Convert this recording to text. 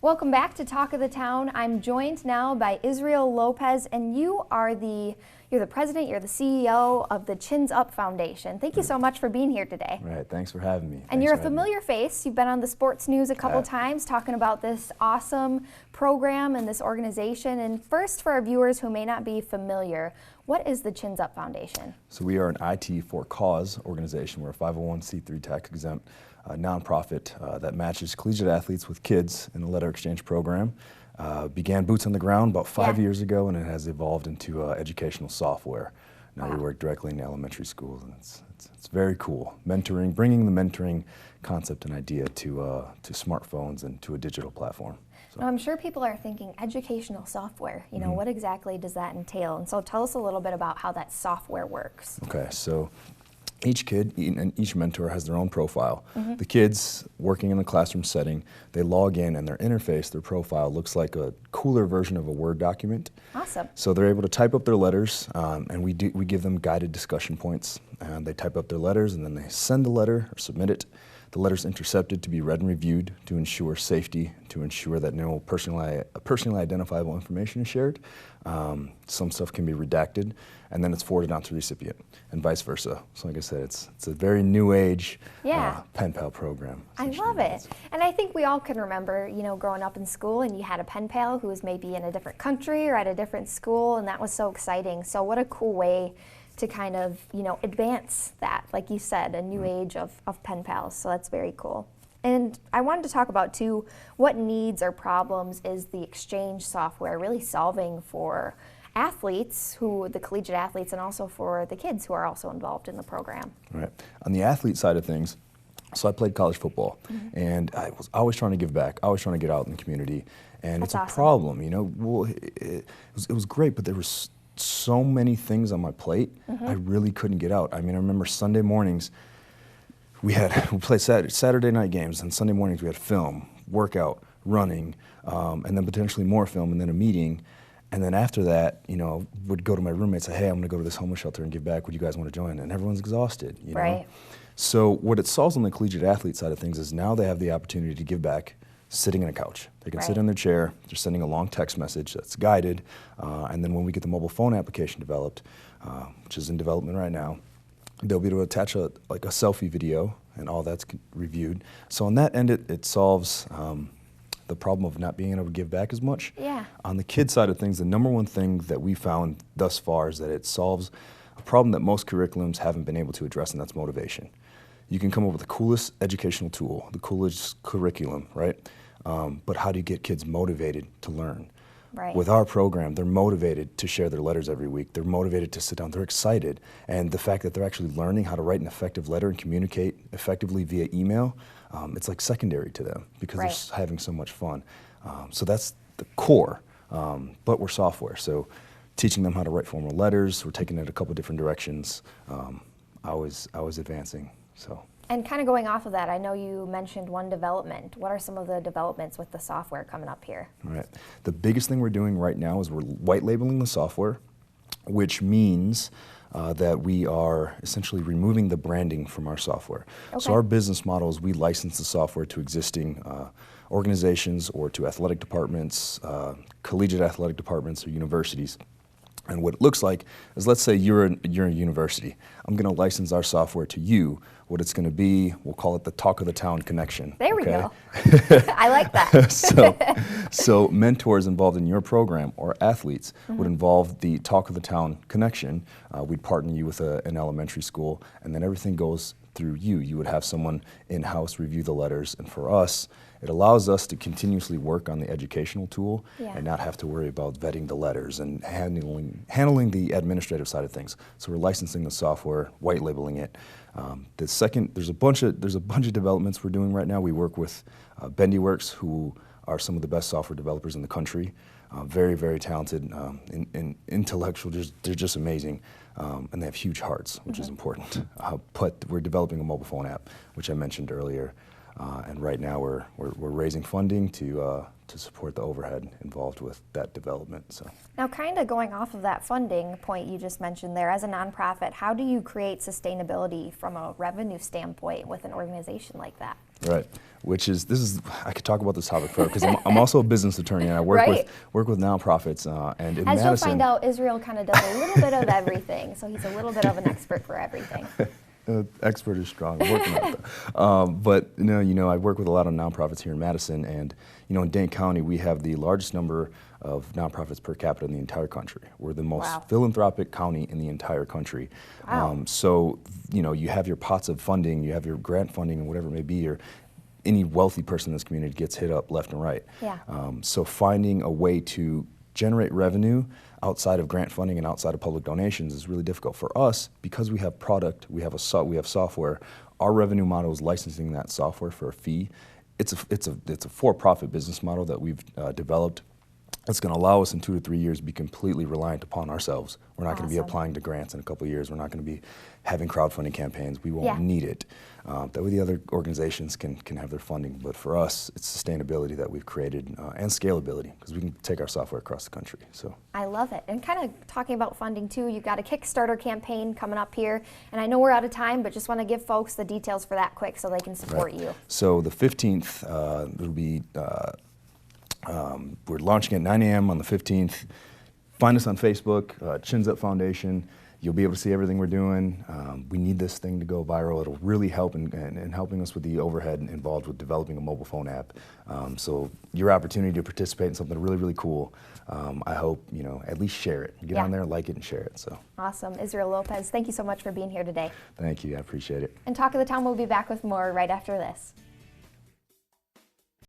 Welcome back to Talk of the Town. I'm joined now by Israel Lopez, and you're the president, you're the CEO of the Chins Up Foundation. Thank you so much for being here today. Right, thanks for having me. And you're a familiar face. You've been on the sports news a couple times talking about this awesome program and this organization. And first, for our viewers who may not be familiar, what is the Chins Up Foundation? So we are an IT for Cause organization. We're a 501c3 tax-exempt nonprofit that matches collegiate athletes with kids in the letter exchange program. Began boots on the ground about 5 years ago, and it has evolved into educational software. Now we work directly in elementary schools, and it's very cool. Mentoring, bringing the mentoring concept and idea to smartphones and to a digital platform. Now, I'm sure people are thinking educational software. You know, what exactly does that entail? And so tell us a little bit about how that software works. Okay, so each kid and each mentor has their own profile. The kids working in a classroom setting, they log in and their interface, their profile looks like a cooler version of a Word document. Awesome. So they're able to type up their letters, and we give them guided discussion points. And they type up their letters, and then they send the letter or submit it. The letter's intercepted to be read and reviewed to ensure safety, to ensure that no personally identifiable information is shared. Some stuff can be redacted, and then it's forwarded on to the recipient, and vice versa. So like I said, it's a very new age pen pal program. I love it. And I think we all can remember, you know, growing up in school and you had a pen pal who was maybe in a different country or at a different school, and that was so exciting. So what a cool way to kind of, you know, advance that, like you said, a new age of pen pals. So that's very cool. And I wanted to talk about, too, what needs or problems is the exchange software really solving for athletes, the collegiate athletes, and also for the kids who are also involved in the program. Right. On the athlete side of things, so I played college football, and I was always trying to give back, always trying to get out in the community. And That's it's a problem, you know. Well, it was great, but there was so many things on my plate, I really couldn't get out. I mean, I remember Sunday mornings, we played Saturday night games, and Sunday mornings we had film, workout, running, and then potentially more film, and then a meeting. And then after that, you know, would go to my roommates and say, hey, I'm gonna go to this homeless shelter and give back, would you guys wanna join? And everyone's exhausted, you know? So what it solves on the collegiate athlete side of things is now they have the opportunity to give back sitting on a couch. They can sit in their chair, they're sending a long text message that's guided, and then when we get the mobile phone application developed, which is in development right now, they'll be able to attach a selfie video, and all that's reviewed. So on that end, it solves the problem of not being able to give back as much. On the kid side of things, the number one thing that we found thus far is that it solves a problem that most curriculums haven't been able to address, and that's motivation. You can come up with the coolest educational tool, the coolest curriculum, right? But how do you get kids motivated to learn? With our program, they're motivated to share their letters every week. They're motivated to sit down. They're excited. And the fact that they're actually learning how to write an effective letter and communicate effectively via email, it's like secondary to them because they're having so much fun. So that's the core, but we're software. So teaching them how to write formal letters, we're taking it a couple different directions. I was advancing. And kind of going off of that, I know you mentioned one development. What are some of the developments with the software coming up here? Right. The biggest thing we're doing right now is we're white labeling the software, which means that we are essentially removing the branding from our software. So our business model is we license the software to existing organizations or to athletic departments, collegiate athletic departments or universities. And what it looks like is, let's say you're a university. I'm going to license our software to you. What it's going to be, we'll call it the Talk of the Town connection. There we go. I like that. so mentors involved in your program or athletes would involve the Talk of the Town connection. We'd partner you with an elementary school, and then everything goes through you. You would have someone in-house review the letters, and for us, it allows us to continuously work on the educational tool and not have to worry about vetting the letters and handling the administrative side of things. So we're licensing the software, white labeling it. There's a bunch of developments we're doing right now. We work with BendyWorks, who are some of the best software developers in the country. Very, very talented, intellectual. They're just amazing, and they have huge hearts, which is important. But we're developing a mobile phone app, which I mentioned earlier. And right now we're raising funding to support the overhead involved with that development. So now, kind of going off of that funding point you just mentioned there, as a nonprofit, how do you create sustainability from a revenue standpoint with an organization like that? Right, I could talk about this topic forever because I'm also a business attorney and I work Right. with nonprofits and in As Madison. you'll find out, Israel kind of does a little bit of everything, so he's a little bit of an expert for everything. Expert is strong. I'm working on it though. But I work with a lot of nonprofits here in Madison, and in Dane County we have the largest number of nonprofits per capita in the entire country. We're the most Wow. philanthropic county in the entire country. Wow. So you have your pots of funding, you have your grant funding, and whatever it may be, or any wealthy person in this community gets hit up left and right. Yeah. So finding a way to generate revenue outside of grant funding and outside of public donations is really difficult for us because we have product, we have software. Our revenue model is licensing that software for a fee. It's a for-profit business model that we've developed. It's going to allow us in 2 to 3 years to be completely reliant upon ourselves. We're not going to be Awesome. applying to grants in a couple of years. We're not going to be having crowdfunding campaigns. We won't Yeah. need it. That way the other organizations can have their funding. But for us, it's sustainability that we've created and scalability because we can take our software across the country. So I love it. And kind of talking about funding too, you've got a Kickstarter campaign coming up here, and I know we're out of time, but just want to give folks the details for that quick so they can support you. So the 15th, it'll be, we're launching at 9 a.m. on the 15th. Find us on Facebook, Chins Up Foundation. You'll be able to see everything we're doing. We need this thing to go viral. It'll really help in helping us with the overhead involved with developing a mobile phone app. So your opportunity to participate in something really, really cool, I hope, at least share it. Get Yeah. on there, like it, and share it. So Awesome. Israel Lopez, thank you so much for being here today. thank you, I appreciate it. And Talk of the Town will be back with more right after this.